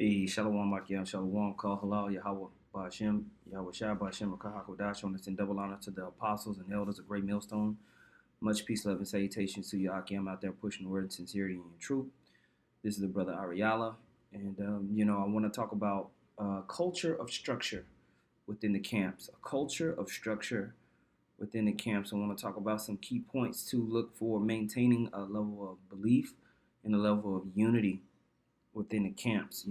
Hey, Shalom, Makian, Shalom, Kal Halal, Yahweh, Ba'ashem, Yahweh Shai, Ba'ashem, Rakahakodash, on this in double honor to the apostles and elders of Great Millstone. Much peace, love, and salutations to you, Akim, out there pushing the word of sincerity and truth. This is the brother Ariala, and, I want to talk about culture of structure within the camps, a culture of structure within the camps. I want to talk about some key points to look for maintaining a level of belief and a level of unity within the camps.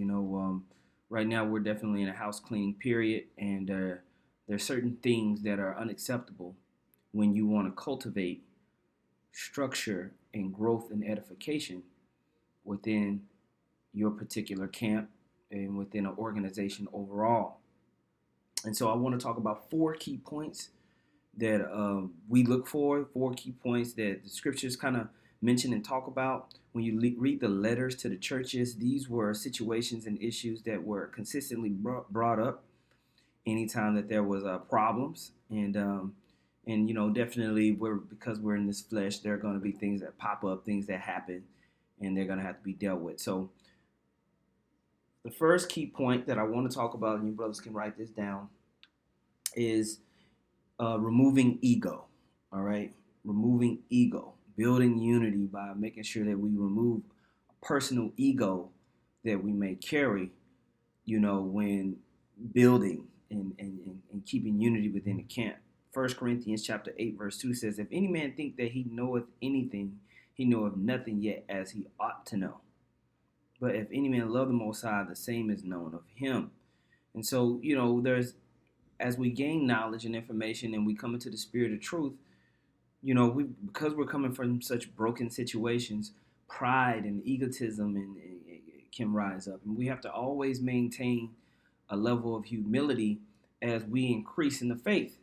Right now we're definitely in a house cleaning period, and there's certain things that are unacceptable when you want to cultivate structure and growth and edification within your particular camp and within an organization overall. And so I want to talk about four key points that we look for, four key points that the scriptures kind of mention and talk about. When you read the letters to the churches, these were situations and issues that were consistently brought up anytime that there was problems. And definitely because we're in this flesh, there are going to be things that pop up, things that happen, and they're going to have to be dealt with. So the first key point that I want to talk about, and you brothers can write this down, is removing ego. All right, removing ego, building unity by making sure that we remove a personal ego that we may carry, when building and keeping unity within the camp. 1 Corinthians chapter 8, verse 2 says, "If any man think that he knoweth anything, he knoweth nothing yet as he ought to know. But if any man love the Most High, the same is known of him." And so, as we gain knowledge and information and we come into the spirit of truth, because we're coming from such broken situations, pride and egotism and can rise up. And we have to always maintain a level of humility as we increase in the faith.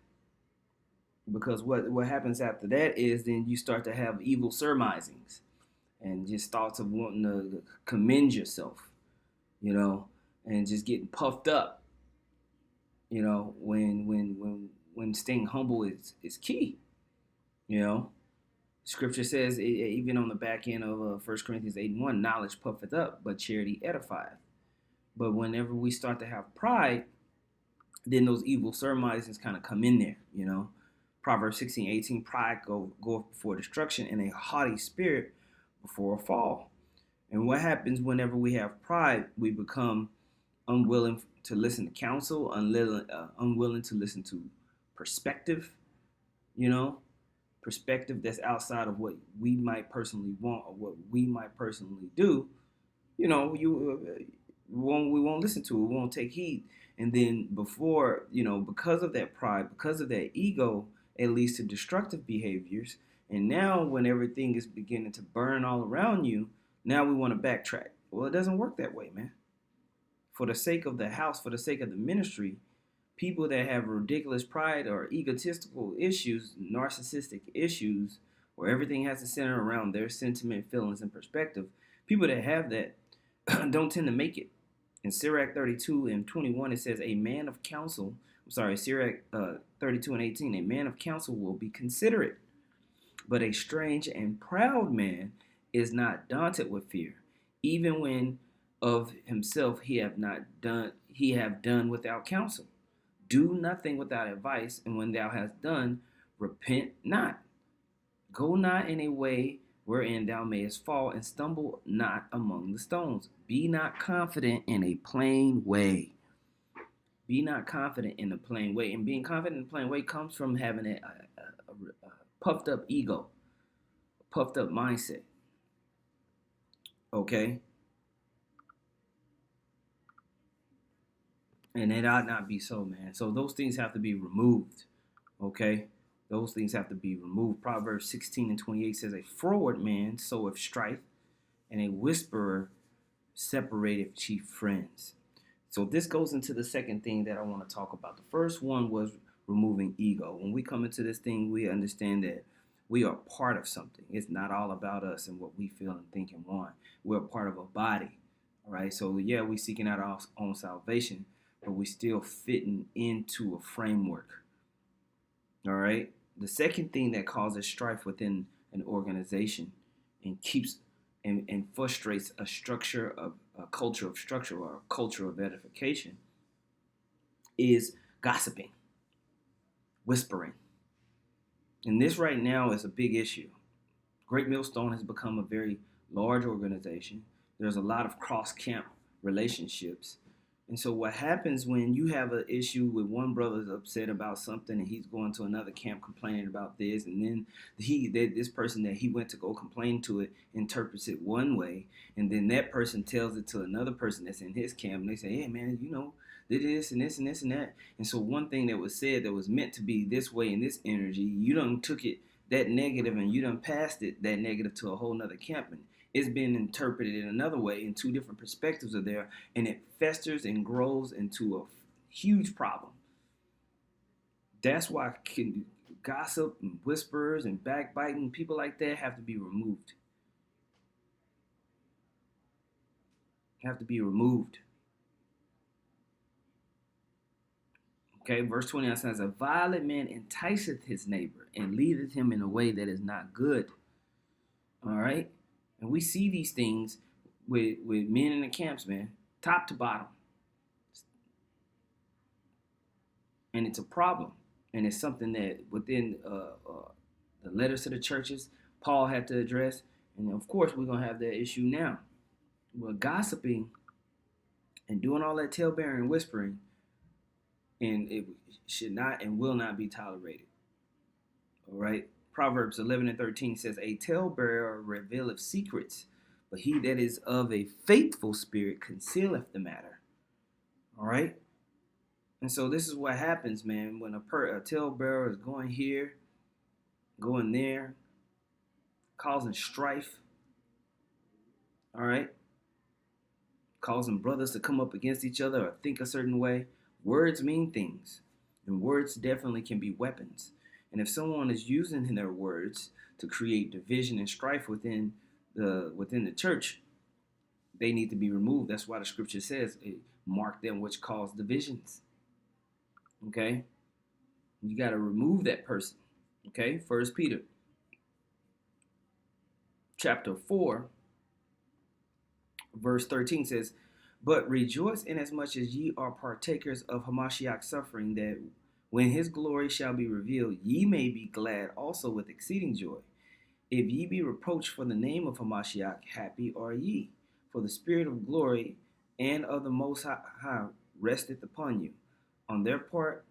Because what happens after that is then you start to have evil surmisings and just thoughts of wanting to commend yourself, and just getting puffed up, when staying humble is key. Scripture says, even on the back end of 1 Corinthians 8:1, knowledge puffeth up, but charity edifieth. But whenever we start to have pride, then those evil surmisings kind of come in there. Proverbs 16:18, pride goeth before destruction, and a haughty spirit before a fall. And what happens whenever we have pride? We become unwilling to listen to counsel, unwilling to listen to perspective, perspective that's outside of what we might personally want or what we might personally do. We won't listen to it. We won't take heed. And then because of that pride, because of that ego, it leads to destructive behaviors. And now when everything is beginning to burn all around you, now we want to backtrack. Well, it doesn't work that way, man. For the sake of the house, for the sake of the ministry, people that have ridiculous pride or egotistical issues, narcissistic issues, where everything has to center around their sentiment, feelings, and perspective, people that have that don't tend to make it. In Sirach 32:21, it says, Sirach 32:18, a man of counsel will be considerate, but a strange and proud man is not daunted with fear, even when of himself he have done without counsel. Do nothing without advice, and when thou hast done, repent not. Go not in a way wherein thou mayest fall, and stumble not among the stones. Be not confident in a plain way. Be not confident in a plain way. And being confident in a plain way comes from having a puffed up ego, a puffed up mindset. Okay? And it ought not be so, man. So those things have to be removed. Okay? Those things have to be removed. Proverbs 16:28 says, a froward man soweth strife, and a whisperer separateth chief friends. So this goes into the second thing that I want to talk about. The first one was removing ego. When we come into this thing, we understand that we are part of something. It's not all about us and what we feel and think and want. We're part of a body. All right? So, yeah, we're seeking out our own salvation, but we're still fitting into a framework. All right? The second thing that causes strife within an organization and keeps and frustrates a structure of a culture of structure or a culture of edification is gossiping, whispering. And this right now is a big issue. Great Millstone has become a very large organization. There's a lot of cross-camp relationships. And so what happens when you have an issue with one brother's upset about something and he's going to another camp complaining about this, and then this person that he went to go complain to it interprets it one way, and then that person tells it to another person that's in his camp, and they say, hey man, did this and this and this and that. And so one thing that was said that was meant to be this way in this energy, you done took it that negative and you done passed it that negative to a whole nother camp, and it's been interpreted in another way, and two different perspectives are there, and it festers and grows into a huge problem. That's why gossip and whispers and backbiting, people like that have to be removed. Have to be removed. Okay, verse 29 says, a violent man enticeth his neighbor and leadeth him in a way that is not good. All right? And we see these things with men in the camps, man, top to bottom. And it's a problem. And it's something that within the letters to the churches, Paul had to address. And of course, we're going to have that issue now. Well, gossiping and doing all that talebearing and whispering, and it should not and will not be tolerated. All right? Proverbs 11:13 says, a talebearer revealeth secrets, but he that is of a faithful spirit concealeth the matter. All right? And so this is what happens, man, when a talebearer is going here, going there, causing strife. All right? Causing brothers to come up against each other or think a certain way. Words mean things, and words definitely can be weapons. And if someone is using their words to create division and strife within the church, they need to be removed. That's why the scripture says, mark them which cause divisions. Okay? You got to remove that person. Okay? 1 Peter chapter 4, verse 13 says, but rejoice inasmuch as ye are partakers of Hamashiach's suffering, that when his glory shall be revealed, ye may be glad also with exceeding joy. If ye be reproached for the name of Hamashiach, happy are ye, for the spirit of glory and of the Most High resteth upon you. On their part,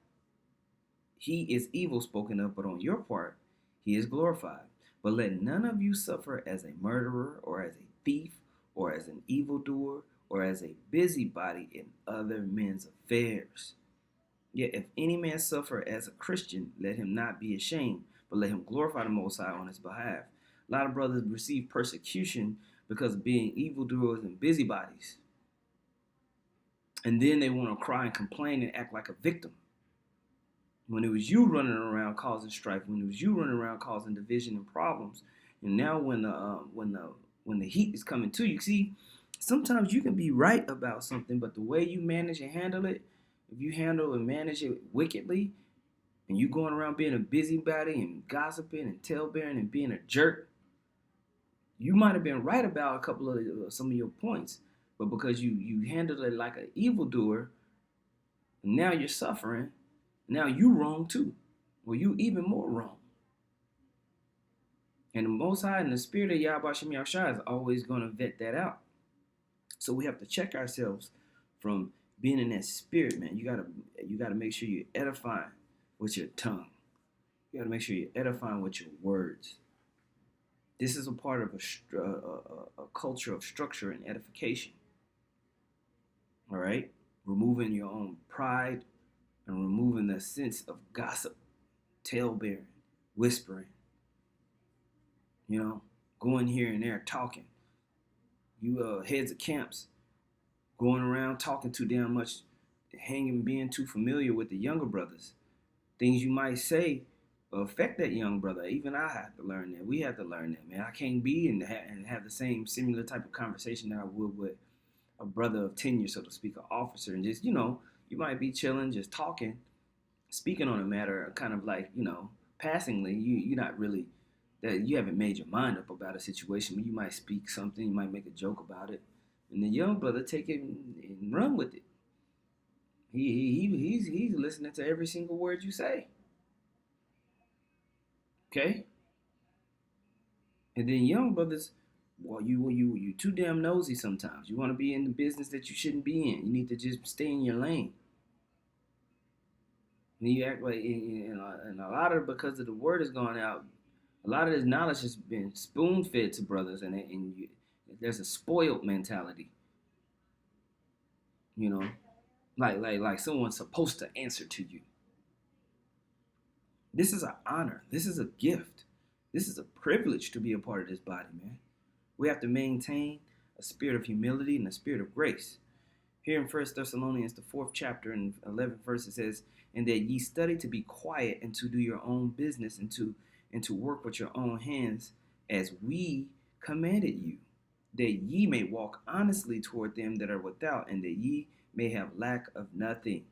he is evil spoken of, but on your part, he is glorified. But let none of you suffer as a murderer, or as a thief, or as an evildoer, or as a busybody in other men's affairs. Yet if any man suffer as a Christian, let him not be ashamed, but let him glorify the Most High on his behalf. A lot of brothers receive persecution because of being evildoers and busybodies. And then they want to cry and complain and act like a victim. When it was you running around causing strife, when it was you running around causing division and problems, and now when the heat is coming to you, see, sometimes you can be right about something, but the way you manage and handle it, if you handle and manage it wickedly, and you going around being a busybody and gossiping and talebearing and being a jerk, you might have been right about a couple of some of your points, but because you handled it like an evildoer, and now you're suffering, now you wrong too, or you even more wrong. And the Most High and the Spirit of Yahweh Shem Yahushua is always going to vet that out. So we have to check ourselves from being in that spirit, man. You gotta make sure you're edifying with your tongue. You gotta make sure you're edifying with your words. This is a part of a culture of structure and edification. All right, removing your own pride and removing the sense of gossip, talebearing, whispering. Going here and there talking. You heads of camps going around talking too damn much, being too familiar with the younger brothers. Things you might say affect that young brother. Even I have to learn that. We have to learn that, man. I can't be and have the same similar type of conversation that I would with a brother of tenure, so to speak, an officer. And just, you might be chilling, just talking, speaking on a matter kind of like, passingly. You're not really, that you haven't made your mind up about a situation. You might speak something, you might make a joke about it. And the young brother take it and run with it. He's listening to every single word you say. Okay? And then young brothers, well, you too damn nosy sometimes. You want to be in the business that you shouldn't be in. You need to just stay in your lane. And you act like, and a lot of because of the word is going out, a lot of this knowledge has been spoon fed to brothers, there's a spoiled mentality. You know, like someone's supposed to answer to you. This is an honor. This is a gift. This is a privilege to be a part of this body, man. We have to maintain a spirit of humility and a spirit of grace. Here in 1 Thessalonians, the 4th chapter and 11th verse, it says, and that ye study to be quiet and to do your own business and to work with your own hands as we commanded you, that ye may walk honestly toward them that are without, and that ye may have lack of nothing.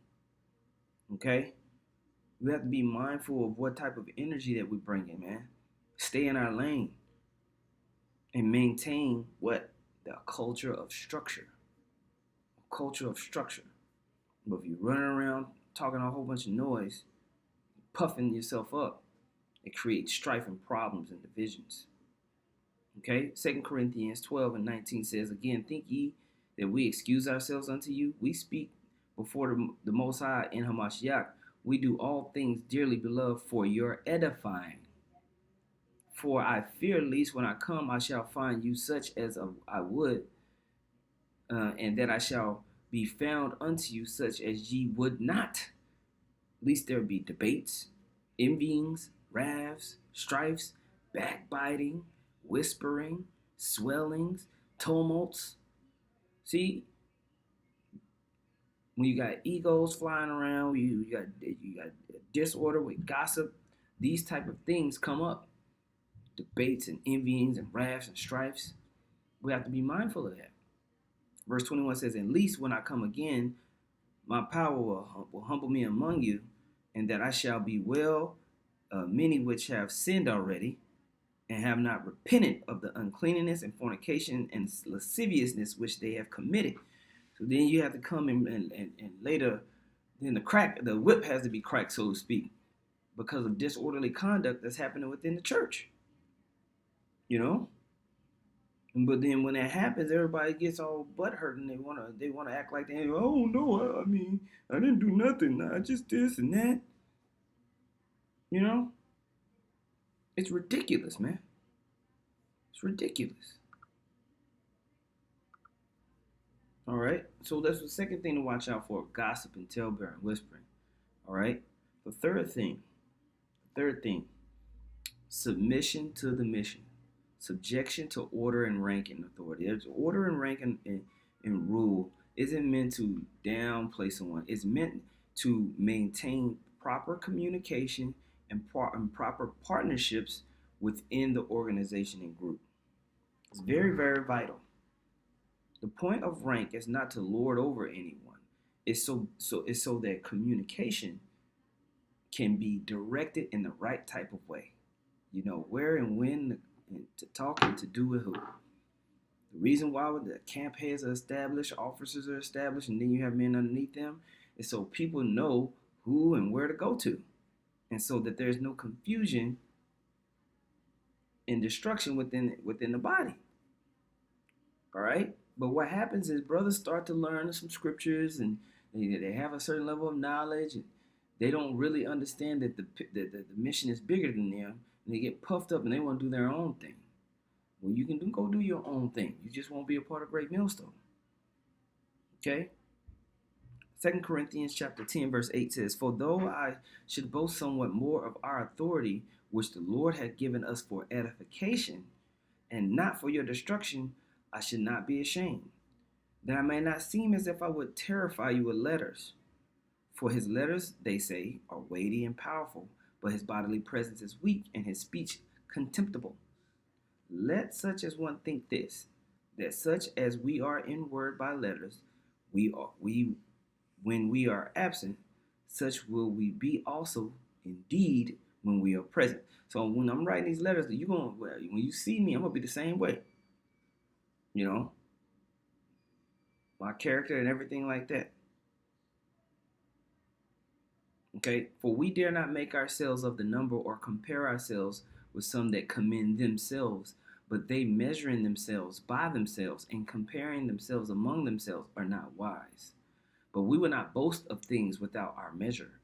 Okay? We have to be mindful of what type of energy that we bring in, man. Stay in our lane and maintain what? The culture of structure. A culture of structure. But if you're running around talking a whole bunch of noise, puffing yourself up, it creates strife and problems and divisions. Okay? 2 Corinthians 12 and 19 says, again, think ye that we excuse ourselves unto you? We speak before the Most High in Hamashiach. We do all things, dearly beloved, for your edifying. For I fear lest when I come I shall find you such as I would, and that I shall be found unto you such as ye would not. Lest there be debates, envyings, wraths, strifes, backbiting, whispering, swellings, tumults. See, when you got egos flying around, you got disorder with gossip, these type of things come up. Debates and envyings and wraths and strifes. We have to be mindful of that. Verse 21 says, at least when I come again, my power will humble me among you, and that I shall be many which have sinned already, and have not repented of the uncleanness and fornication and lasciviousness which they have committed. So then you have to come and later, then the whip has to be cracked, so to speak, because of disorderly conduct that's happening within the church. You know? But then when that happens, everybody gets all butthurt and they wanna act like they, oh no, I mean, I didn't do nothing. I just this and that. You know? It's ridiculous, man. It's ridiculous. All right? So that's the second thing to watch out for: gossip and talebearing, whispering. All right? The third thing, submission to the mission. Subjection to order and rank and authority. There's order and rank and rule isn't meant to downplay someone. It's meant to maintain proper communication and proper partnerships within the organization and group. It's very, very vital. The point of rank is not to lord over anyone. It's so that communication can be directed in the right type of way. You know where and when to talk and to do with who. The reason why the camp heads are established, officers are established, and then you have men underneath them is so people know who and where to go to. And so that there's no confusion and destruction within the body. All right? But what happens is brothers start to learn some scriptures and they have a certain level of knowledge and they don't really understand that the mission is bigger than them. And they get puffed up and they want to do their own thing. Well, you can go do your own thing. You just won't be a part of Great Millstone. Okay? 2 Corinthians chapter 10, verse 8 says, for though I should boast somewhat more of our authority, which the Lord had given us for edification, and not for your destruction, I should not be ashamed, that I may not seem as if I would terrify you with letters. For his letters, they say, are weighty and powerful, but his bodily presence is weak, and his speech contemptible. Let such as one think this, that such as we are in word by letters, when we are absent, such will we be also indeed when we are present. So when I'm writing these letters, when you see me, I'm gonna be the same way. You know, my character and everything like that. Okay, for we dare not make ourselves of the number or compare ourselves with some that commend themselves, but they measuring themselves by themselves and comparing themselves among themselves are not wise. But we will not boast of things without our measure,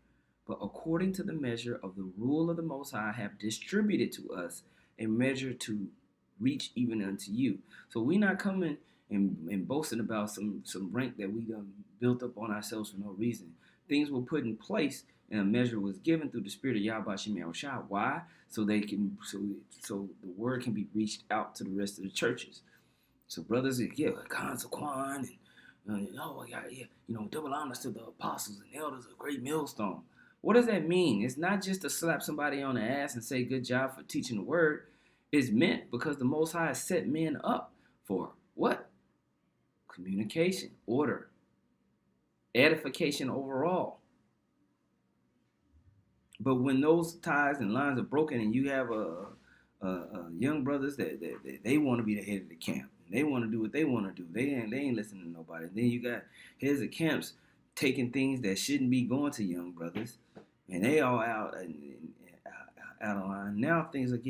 but according to the measure of the rule of the Most High have distributed to us a measure to reach even unto you. So we not coming and boasting about some rank that we done built up on ourselves for no reason. Things were put in place and a measure was given through the spirit of Yahweh Shem Yahushua. Why? So they can so the word can be reached out to the rest of the churches. So brothers, yeah, Kwan and yeah, double honors to the apostles and elders, a great millstone. What does that mean? It's not just to slap somebody on the ass and say good job for teaching the word. It's meant because the Most High set men up for what? Communication, order, edification overall. But when those ties and lines are broken and you have young brothers that they want to be the head of the camp, and they want to do what they want to do, they ain't listening to nobody. Then you got heads of camps taking things that shouldn't be going to young brothers, and they all out of line. Now things are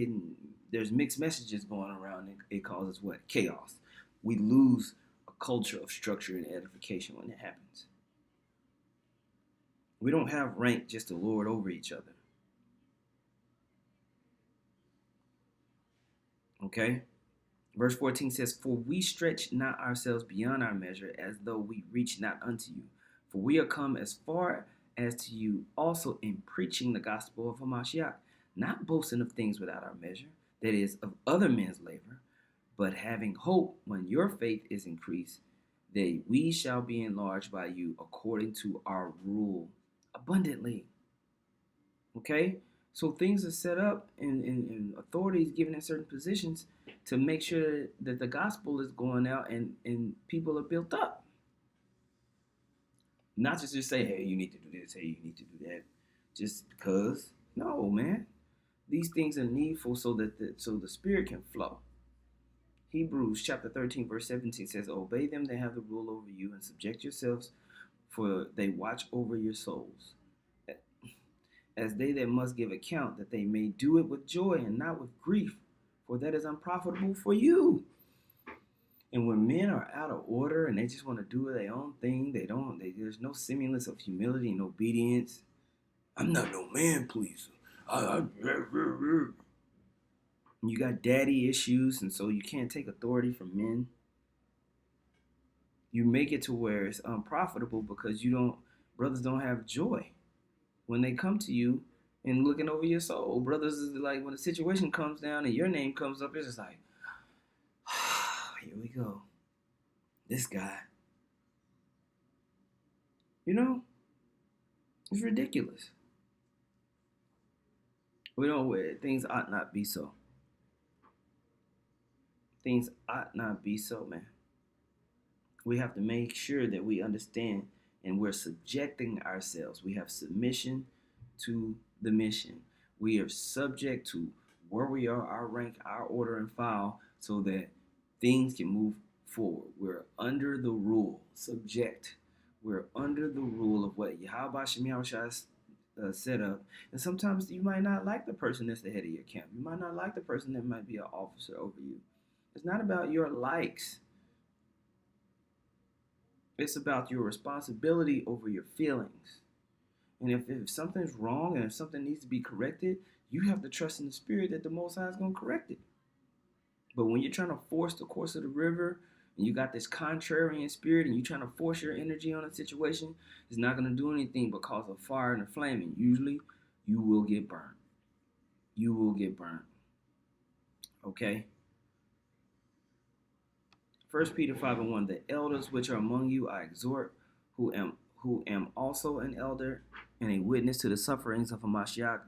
there's mixed messages going around. It causes what? Chaos. We lose a culture of structure and edification when it happens. We don't have rank just to lord over each other. Okay? Verse 14 says, for we stretch not ourselves beyond our measure, as though we reach not unto you. For we are come as far as to you also in preaching the gospel of Hamashiach, not boasting of things without our measure, that is, of other men's labor, but having hope when your faith is increased, that we shall be enlarged by you according to our rule abundantly. Okay? So things are set up and authorities given in certain positions to make sure that the gospel is going out and people are built up. Not just say, hey, you need to do this, hey, you need to do that, just because. No, man. These things are needful so that the spirit can flow. Hebrews chapter 13, verse 17 says, obey them that have the rule over you and subject yourselves, for they watch over your souls, as they that must give account, that they may do it with joy and not with grief, for that is unprofitable for you. And when men are out of order and they just want to do their own thing, there's no semblance of humility and obedience. I'm not no man pleaser. You got daddy issues, and so you can't take authority from men. You make it to where it's unprofitable because brothers don't have joy when they come to you and looking over your soul. Brothers is like when the situation comes down and your name comes up, it's just like, here we go. This guy. It's ridiculous. Things ought not be so. Things ought not be so, man. We have to make sure that we understand and we're subjecting ourselves. We have submission to the mission. We are subject to where we are, our rank, our order and file, so that things can move forward. We're under the rule, subject. We're under the rule of what Yahweh Shem Yahushua set up. And sometimes you might not like the person that's the head of your camp. You might not like the person that might be an officer over you. It's not about your likes. It's about your responsibility over your feelings. And if something's wrong and if something needs to be corrected, you have to trust in the spirit that the Most High is going to correct it. But when you're trying to force the course of the river and you got this contrarian spirit and you're trying to force your energy on a situation, it's not going to do anything but cause a fire and a flame. And usually you will get burned. You will get burned. Okay? 1 Peter 5:1, the elders which are among you I exhort, who am also an elder and a witness to the sufferings of Hamashiach,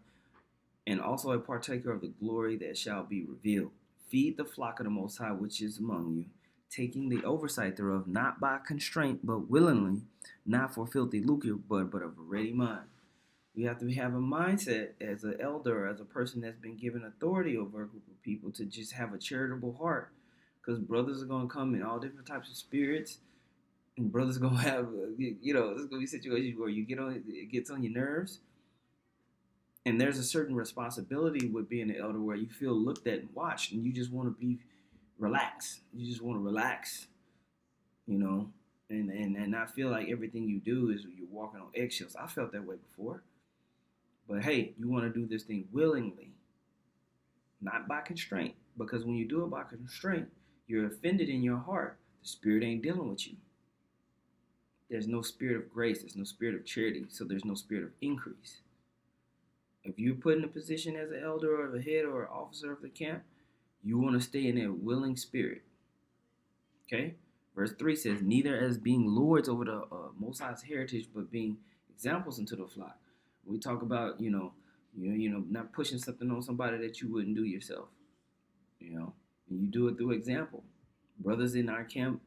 and also a partaker of the glory that shall be revealed. Feed the flock of the Most High which is among you, taking the oversight thereof, not by constraint, but willingly, not for filthy lucre, but of a ready mind. We have to have a mindset as an elder, as a person that's been given authority over a group of people, to just have a charitable heart. Because brothers are going to come in all different types of spirits. And brothers gonna have, there's gonna be situations where it gets on your nerves, and there's a certain responsibility with being an elder where you feel looked at and watched, and you just want to be relaxed. You just want to relax, you know. And I feel like everything you do is you're walking on eggshells. I felt that way before, but hey, you want to do this thing willingly, not by constraint, because when you do it by constraint, you're offended in your heart. The Spirit ain't dealing with you. There's no spirit of grace. There's no spirit of charity. So there's no spirit of increase. If you're put in a position as an elder or a head or an officer of the camp, you want to stay in that willing spirit. Okay? Verse 3 says, neither as being lords over the Most High's heritage, but being examples unto the flock. We talk about, not pushing something on somebody that you wouldn't do yourself. And you do it through example. Brothers in our camp,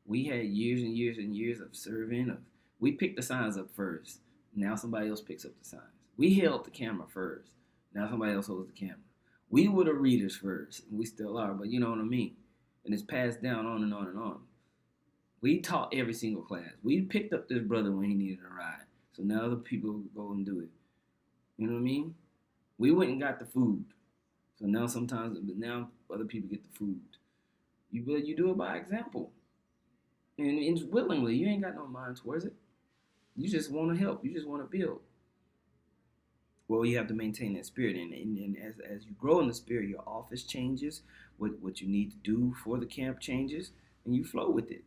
we had years and years and years of serving. We picked the signs up first. Now somebody else picks up the signs. We held the camera first. Now somebody else holds the camera. We were the readers first, and we still are, but you know what I mean? And it's passed down on and on and on. We taught every single class. We picked up this brother when he needed a ride. So now other people go and do it. You know what I mean? We went and got the food. So now now other people get the food. You do it by example. And willingly. You ain't got no mind towards it. You just want to help. You just want to build. Well, you have to maintain that spirit. And as you grow in the spirit, your office changes. What you need to do for the camp changes. And you flow with it.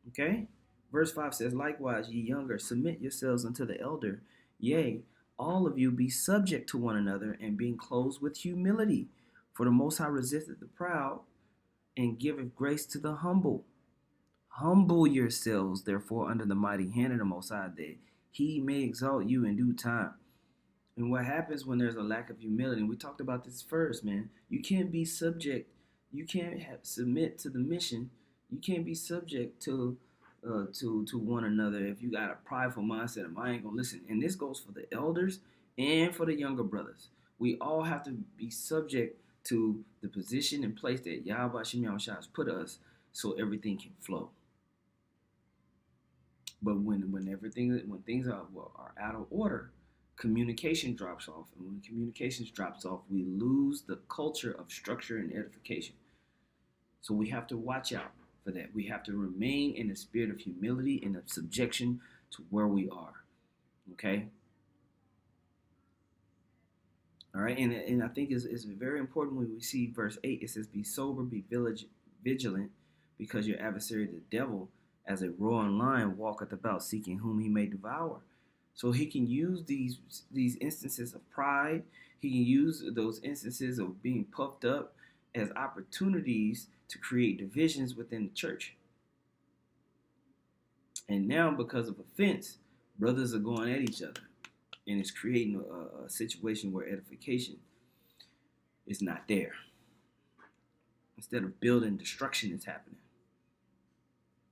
Okay? Verse 5 says, likewise, ye younger, submit yourselves unto the elder. Yea, all of you be subject to one another, and being clothed with humility. For the Most High resisteth the proud, and giveth grace to the humble. Humble yourselves, therefore, under the mighty hand of the Most High, that he may exalt you in due time. And what happens when there's a lack of humility, and we talked about this first, man, you can't be subject, you can't submit to the mission, you can't be subject to one another if you got a prideful mindset of I ain't gonna listen. And this goes for the elders and for the younger brothers. We all have to be subject to the position and place that Yahweh Shem Yahushua has put us, so everything can flow. But when things are out of order, communication drops off. And when communication drops off, we lose the culture of structure and edification. So we have to watch out for that. We have to remain in the spirit of humility and of subjection to where we are. Okay? All right? And I think it's very important when we see verse 8. It says, be sober, be vigilant, because your adversary, the devil, as a roaring lion, walketh about, seeking whom he may devour. So he can use these instances of pride. He can use those instances of being puffed up as opportunities to create divisions within the church. And now, because of offense, brothers are going at each other. And it's creating a situation where edification is not there. Instead of building, destruction is happening.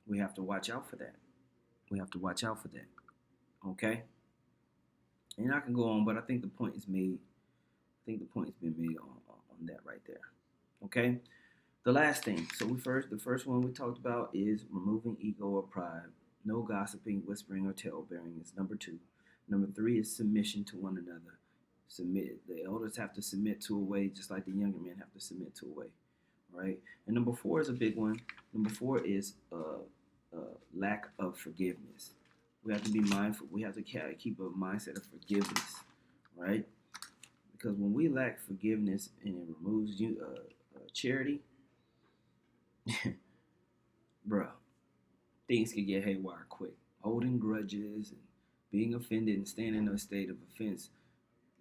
We have to watch out for that. Okay? And I can go on, but I think the point is made. I think the point has been made on that right there. Okay? The last thing. So the first one we talked about is removing ego or pride. No gossiping, whispering, or tale-bearing is number 2. Number 3 is submission to one another. The elders have to submit to a way, just like the younger men have to submit to a way. Right? And number 4 is a big one. Number 4 is lack of forgiveness. We have to be mindful. We have to keep a mindset of forgiveness, right? Because when we lack forgiveness and it removes charity, bro, things can get haywire quick. Holding grudges and being offended and staying in a state of offense,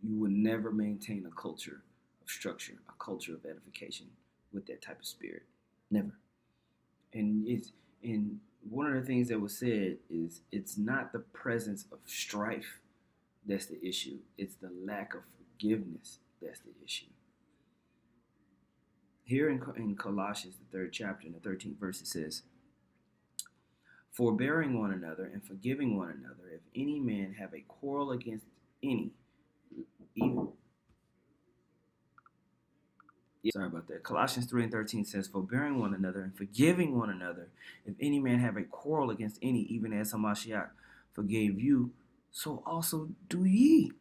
you will never maintain a culture of structure, a culture of edification with that type of spirit. Never. And one of the things that was said is it's not the presence of strife that's the issue. It's the lack of forgiveness that's the issue. Here in Colossians, the 3rd chapter, in the 13th verse, it says, forbearing one another and forgiving one another, if any man have a quarrel against any, Yeah, sorry about that. Colossians 3:13 says, forbearing one another and forgiving one another, if any man have a quarrel against any, even as Hamashiach forgave you, so also do ye.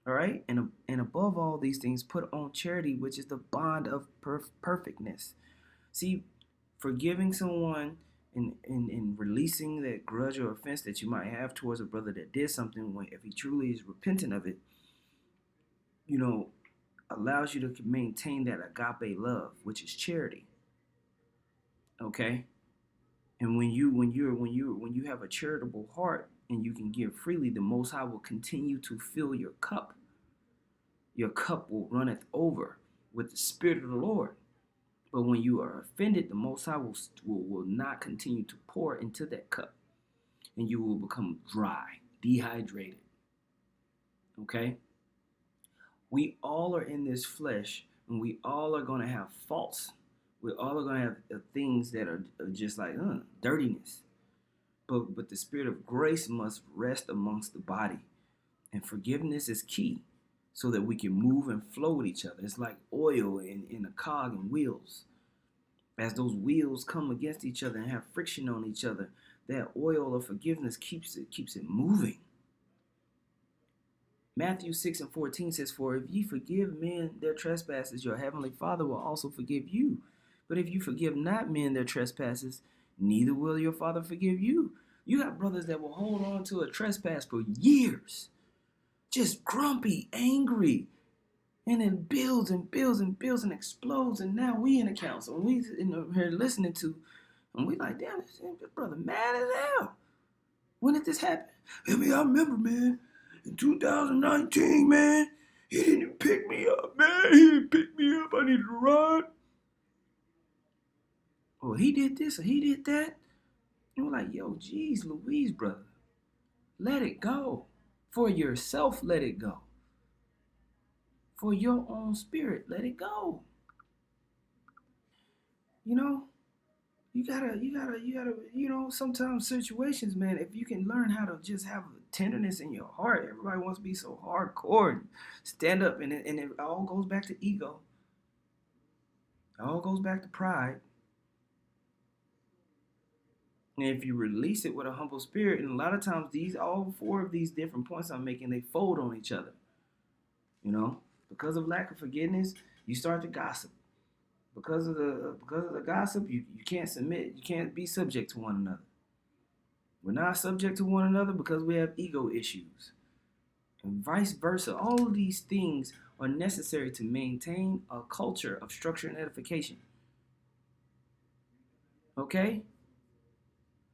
All right? And above all these things, put on charity, which is the bond of perfectness. See, forgiving someone and releasing that grudge or offense that you might have towards a brother that did something, when if he truly is repentant of it, you know, allows you to maintain that agape love, which is charity. Okay? And when you have a charitable heart and you can give freely, the Most High will continue to fill your cup. Your cup will runneth over with the Spirit of the Lord. But when you are offended, the Most High will not continue to pour into that cup, and you will become dry, dehydrated. Okay? We all are in this flesh, and we all are going to have faults. We all are going to have things that are just like dirtiness. But the spirit of grace must rest amongst the body, and forgiveness is key, so that we can move and flow with each other. It's like oil in a cog and wheels. As those wheels come against each other and have friction on each other, that oil of forgiveness keeps it moving. Matthew 6:14 says, for if ye forgive men their trespasses, your heavenly Father will also forgive you. But if you forgive not men their trespasses, neither will your Father forgive you. You have brothers that will hold on to a trespass for years, just grumpy, angry, and it builds and builds and builds and explodes. And now we in the council, and we in here listening to, and we like, damn, this brother mad as hell. When did this happen? I remember, man, in 2019, man, he didn't pick me up, man. He didn't pick me up. I needed a ride. Well, he did this or he did that. And we're like, yo, geez, Louise, brother. Let it go. For yourself, let it go. For your own spirit, let it go. You know, you gotta, sometimes situations, man, if you can learn how to just have tenderness in your heart. Everybody wants to be so hardcore and stand up, and it all goes back to ego. It all goes back to pride. And if you release it with a humble spirit, and a lot of times all four of these different points I'm making, they fold on each other. Because of lack of forgiveness, you start to gossip. Because of the gossip, you can't submit. You can't be subject to one another. We're not subject to one another because we have ego issues. And vice versa. All of these things are necessary to maintain a culture of structure and edification. Okay?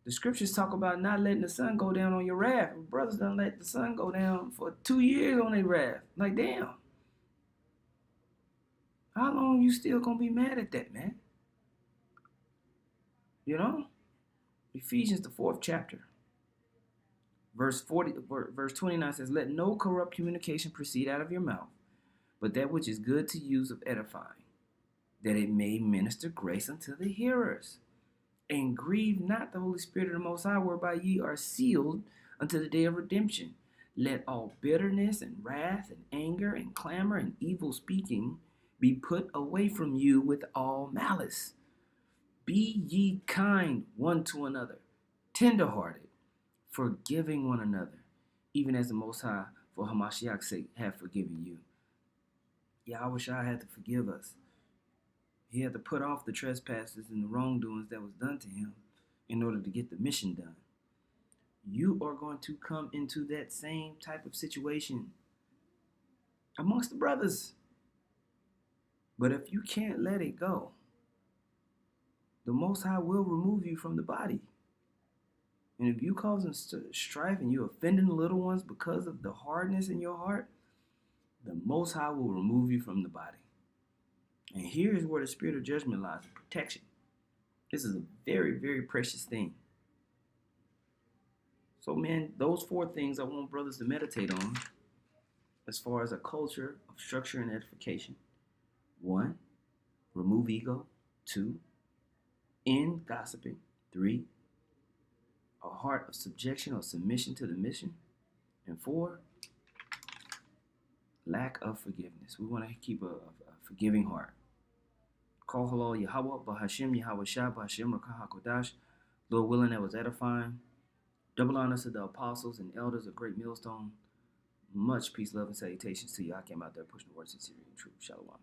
The scriptures talk about not letting the sun go down on your wrath. Brothers done let the sun go down for 2 years on their wrath. Like, damn. How long you still gonna be mad at that, man? Ephesians, the 4th chapter. Verse 29 says, let no corrupt communication proceed out of your mouth, but that which is good to use of edifying, that it may minister grace unto the hearers. And grieve not the Holy Spirit of the Most High, whereby ye are sealed unto the day of redemption. Let all bitterness and wrath and anger and clamor and evil speaking be put away from you with all malice. Be ye kind one to another, tenderhearted, forgiving one another, even as the Most High, for Hamashiach's sake, have forgiven you. Yahweh Shai had to forgive us. He had to put off the trespasses and the wrongdoings that was done to him in order to get the mission done. You are going to come into that same type of situation amongst the brothers. But if you can't let it go, the Most High will remove you from the body. And if you causing strife and you're offending the little ones because of the hardness in your heart, the Most High will remove you from the body. And here is where the spirit of judgment lies, protection. This is a very, very precious thing. So, man, those 4 things I want brothers to meditate on as far as a culture of structure and edification. 1, remove ego. 2, end gossiping. 3, a heart of subjection or submission to the mission. And 4, Lack of forgiveness. We want to keep a forgiving heart. Call halal Yahweh, Bahashim Yahweh Shah, Bahashim Rakah HaKodash. Lord willing, that was edifying. Double honors to the apostles and elders of Great Millstone. Much peace, love, and salutations to you. I came out there pushing the words of sincerity and truth. Shalom.